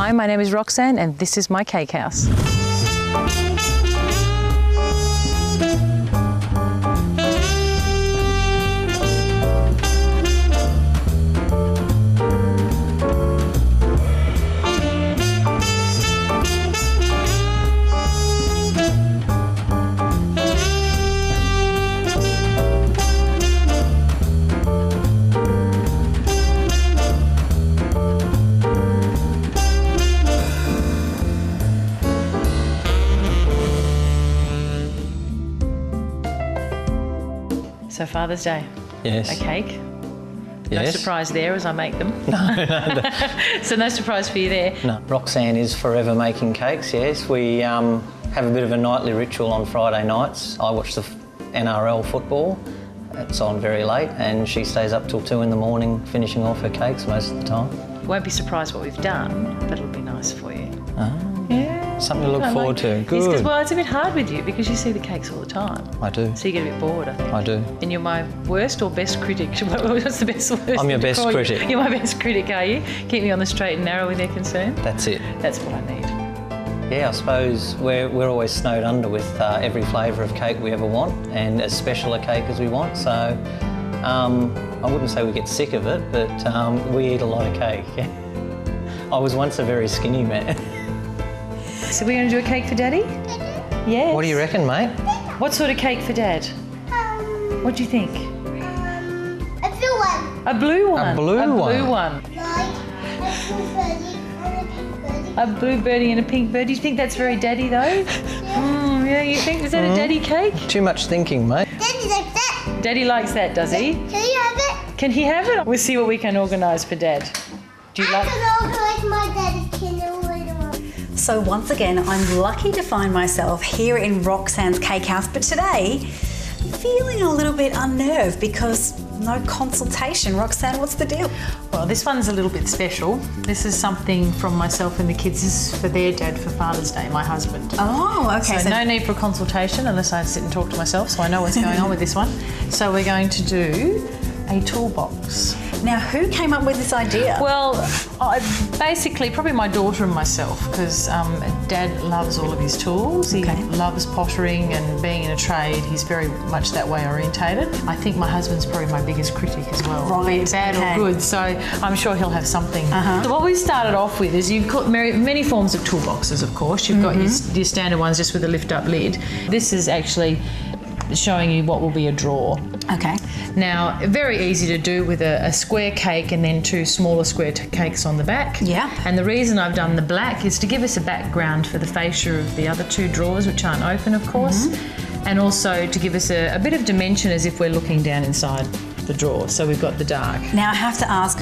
Hi, my name is Roxanne and this is my cake house. So Father's Day. Yes. A cake. Yes. No surprise there as I make them. No. So no surprise for you there. No. Roxanne is forever making cakes, yes. We have a bit of a nightly ritual on Friday nights. I watch the NRL football. It's on very late and she stays up till 2 in the morning finishing off her cakes most of the time. Won't be surprised what we've done, but it'll be nice for you. Ah. Yeah. Something to look forward to. Good. Well, it's a bit hard with you because you see the cakes all the time. I do. So you get a bit bored, I think. I do. And you're my worst or best critic? What's the best word? I'm your best critic. You're my best critic, are you? Keep me on the straight and narrow when they're concerned? That's it. That's what I need. Yeah, I suppose we're always snowed under with every flavour of cake we ever want and as special a cake as we want. So I wouldn't say we get sick of it, but we eat a lot of cake. I was once a very skinny man. So we're going to do a cake for Daddy? Yes. What do you reckon, mate? What sort of cake for Dad? What do you think? A blue one. A blue one? A blue one? A blue one. Like a blue birdie and a pink birdie. A blue birdie and a pink bird. Do you think that's very Daddy though? Yeah. Yeah, you think, is that a Daddy cake? Too much thinking, mate. Daddy like that. Daddy likes that, does he? Can you have it? Can he have it? We'll see what we can organise for Dad. Do you I like? can organise my daddy's kidney later on. So once again, I'm lucky to find myself here in Roxanne's cake house, but today, feeling a little bit unnerved because no consultation. Roxanne, what's the deal? Well, this one's a little bit special. This is something from myself and the kids. This is for their dad for Father's Day, my husband. Oh, okay. So no need for a consultation unless I sit and talk to myself, so I know what's going on with this one. So we're going to do a toolbox. Now, who came up with this idea? Well, basically probably my daughter and myself, because Dad loves all of his tools. He loves pottering and being in a trade. He's very much that way orientated. I think my husband's probably my biggest critic as well. Right. Be it bad or good, so I'm sure he'll have something. So what we started off with is you've got many forms of toolboxes, of course. You've got your standard ones just with a lift-up lid. This is actually showing you what will be a drawer. Okay. Now, very easy to do with a square cake and then 2 smaller square cakes on the back. Yeah. And the reason I've done the black is to give us a background for the fascia of the other 2 drawers, which aren't open, of course, and also to give us a bit of dimension as if we're looking down inside the drawer. So we've got the dark. Now I have to ask,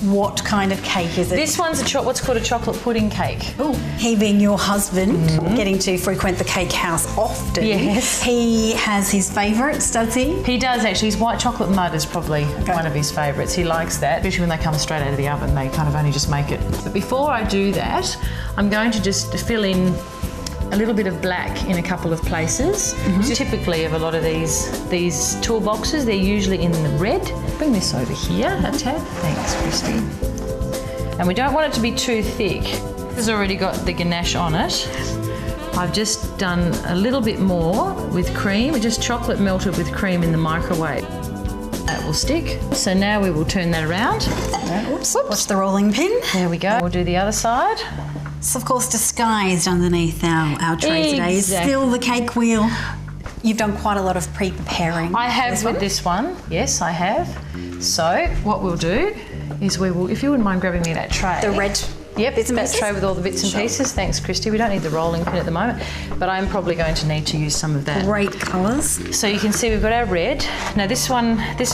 what kind of cake is it? This one's what's called a chocolate pudding cake. Oh, he being your husband, getting to frequent the cake house often. Yes. He has his favourites, does he? He does actually. His white chocolate mud is probably one of his favourites. He likes that, especially when they come straight out of the oven. They kind of only just make it. But before I do that, I'm going to just fill in a little bit of black in a couple of places. Typically of a lot of these toolboxes, they're usually in the red. Bring this over here a tad. Thanks, KRISTY. And we don't want it to be too thick. This has already got the ganache on it. I've just done a little bit more with cream, just chocolate melted with cream in the microwave. That will stick. So now we will turn that around. Oops. Watch the rolling pin. There we go. We'll do the other side. So of course disguised underneath our tray today is still the cake wheel. You've done quite a lot of pre-preparing. I have with this one. Yes, I have. So what we'll do is we will, if you wouldn't mind grabbing me that tray. The red bits and pieces? That tray with all the bits and pieces. Thanks, KRISTY. We don't need the rolling pin at the moment, but I'm probably going to need to use some of that. Great colours. So you can see we've got our red. Now this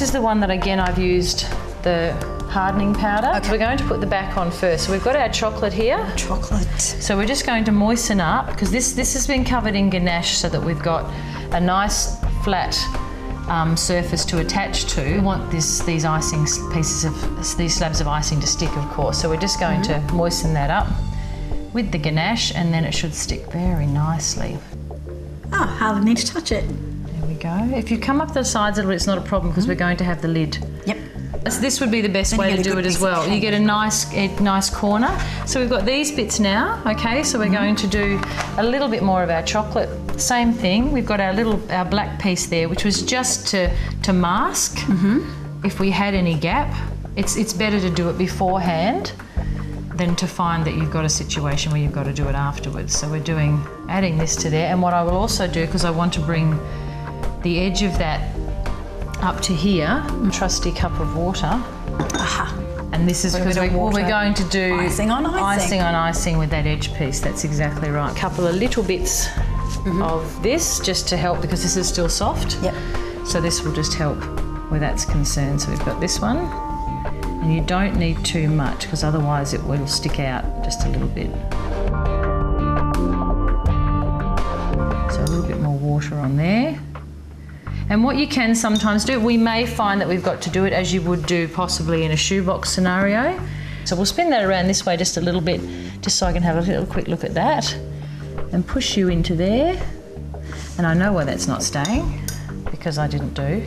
is the one that again I've used the hardening powder. Okay. We're going to put the back on first. So we've got our chocolate here. Chocolate. So we're just going to moisten up because this has been covered in ganache so that we've got a nice flat surface to attach to. We want these slabs of icing to stick, of course. So we're just going to moisten that up with the ganache, and then it should stick very nicely. Oh, hardly need to touch it. There we go. If you come up the sides a little bit, it's not a problem because we're going to have the lid This would be the best way to do it as well. You get a nice corner. So we've got these bits now, okay? So we're going to do a little bit more of our chocolate. Same thing, we've got our black piece there, which was just to mask if we had any gap. It's better to do it beforehand than to find that you've got a situation where you've got to do it afterwards. So we're adding this to there, and what I will also do, because I want to bring the edge of that up to here, a trusty cup of water. And this is because we're going to do icing on icing with that edge piece. That's exactly right. A couple of little bits of this just to help, because this is still soft. Yep. So this will just help where that's concerned. So we've got this one. And you don't need too much, because otherwise it will stick out just a little bit. So a little bit more water on there. And what you can sometimes do, we may find that we've got to do it as you would do possibly in a shoebox scenario. So we'll spin that around this way just a little bit, just so I can have a little quick look at that. And push you into there. And I know why that's not staying, because I didn't do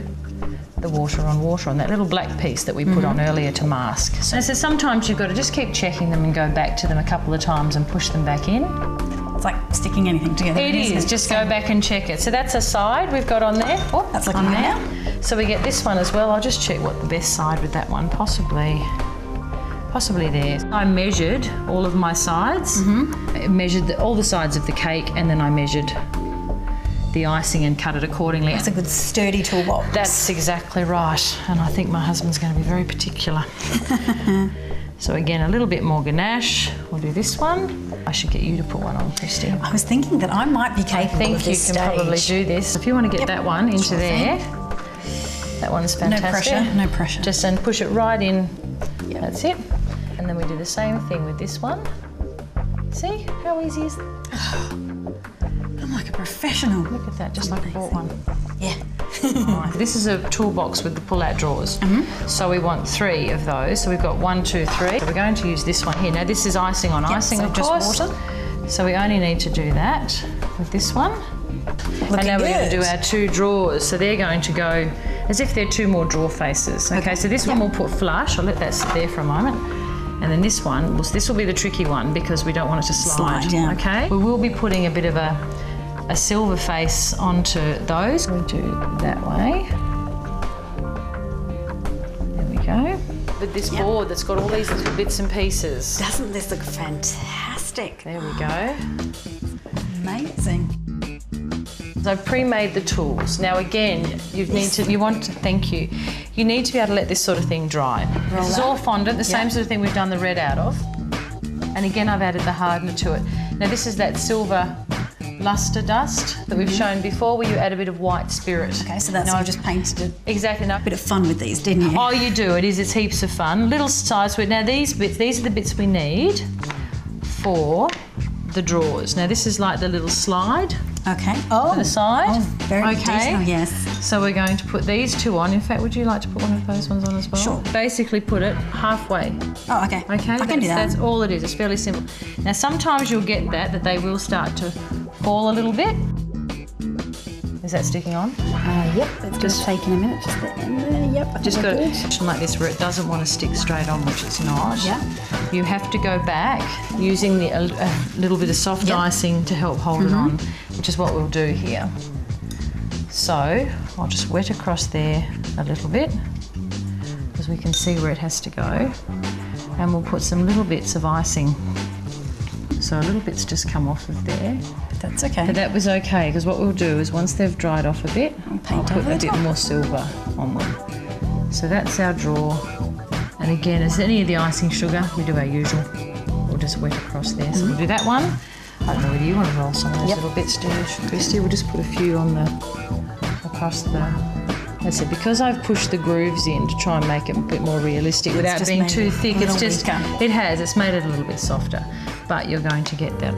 the water on that little black piece that we put on earlier to mask. So sometimes you've got to just keep checking them and go back to them a couple of times and push them back in. It's like sticking anything together. It is, just go back and check it. So that's a side we've got on there. Oh, that's looking on there. So we get this one as well. I'll just check what the best side with that one, possibly there. I measured all of my sides. I measured all the sides of the cake, and then I measured the icing and cut it accordingly. That's a good sturdy toolbox. That's exactly right, and I think my husband's going to be very particular. So again, a little bit more ganache. We'll do this one. I should get you to put one on, Kristy. I was thinking that I might be capable of this I think you can probably do this. If you want to get that one into there, that one's fantastic. No pressure. Just and push it right in. That's it. And then we do the same thing with this one. See how easy is that? I'm like a professional. Look at that, just like I bought one. Yeah. Right. This is a toolbox with the pull-out drawers. So we want 3 of those. So we've got 1, 2, 3. So we're going to use this one here. Now this is icing on icing, so of course. just water. So we only need to do that with this one. And now we're going to do our 2 drawers. So they're going to go as if they're 2 more drawer faces. Okay, so this one we'll put flush. I'll let that sit there for a moment. And then this one, this will be the tricky one, because we don't want it to slide. Okay? We will be putting a bit of a silver face onto those. We do that way. There we go. With this board that's got all these little bits and pieces. Doesn't this look fantastic? There we go. Amazing. So I've pre-made the tools. Now again, you need to be able to let this sort of thing dry. This is all fondant, the same sort of thing we've done the red out of. And again, I've added the hardener to it. Now this is that silver luster dust that we've shown before, where you add a bit of white spirit. Okay, so that's you just painted it. Exactly. A bit of fun with these, didn't you? Oh, you do. It's heaps of fun. Little size to it. Now these are the bits we need for the drawers. Now this is like the little slide. Okay. To the side. Oh, very detailed, yes. So we're going to put these 2 on. In fact, would you like to put one of those ones on as well? Sure. Basically put it halfway. Oh, okay. Okay, I can do that. That's all it is. It's fairly simple. Now sometimes you'll get that they will start to fall a little bit. Is that sticking on? Yep, it's just taking a minute. Just the end there. Yep. Just got it like this where it doesn't want to stick straight on, which it's not. Yeah. You have to go back using a little bit of soft icing to help hold it on, which is what we'll do here. So I'll just wet across there a little bit, because we can see where it has to go, and we'll put some little bits of icing. So little bits just come off of there. But that's okay. But that was okay, because what we'll do is once they've dried off a bit, I'll put a bit more silver on them. So that's our drawer. And again, as any of the icing sugar, we do our usual. We'll just wet across there. So we'll do that one. I don't know whether you want to roll some of those little bits, do you, Kristy? We'll just put a few on across the... That's it, because I've pushed the grooves in to try and make it a bit more realistic without being too thick. It's made it a little bit softer, but you're going to get that.